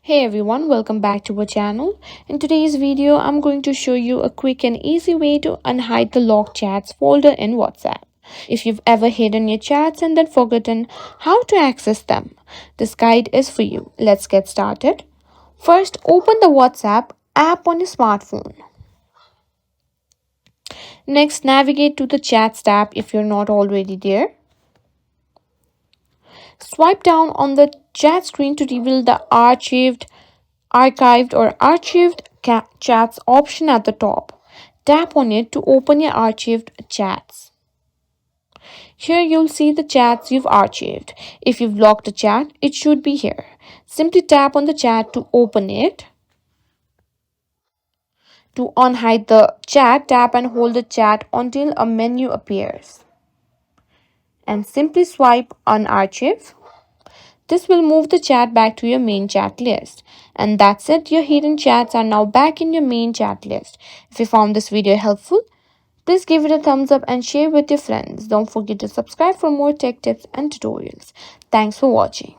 Hey everyone, welcome back to our channel. In today's video, I'm going to show you a quick and easy way to unhide the locked chats folder in WhatsApp. If you've ever hidden your chats and then forgotten how to access them, this guide is for you. Let's get started. First, open the WhatsApp app on your smartphone. Next, navigate to the Chats tab if you're not already there. Swipe down on the chat screen to reveal the archived or archived chats option at the top. Tap on it to open your archived chats. Here you'll see the chats you've archived. If you've locked a chat, it should be here. Simply tap on the chat to open it. To unhide the chat, tap and hold the chat until a menu appears. And simply swipe Unarchive. This will move the chat back to your main chat list. And that's it, your hidden chats are now back in your main chat list. If you found this video helpful, please give it a thumbs up and share with your friends. Don't forget to subscribe for more tech tips and tutorials. Thanks for watching.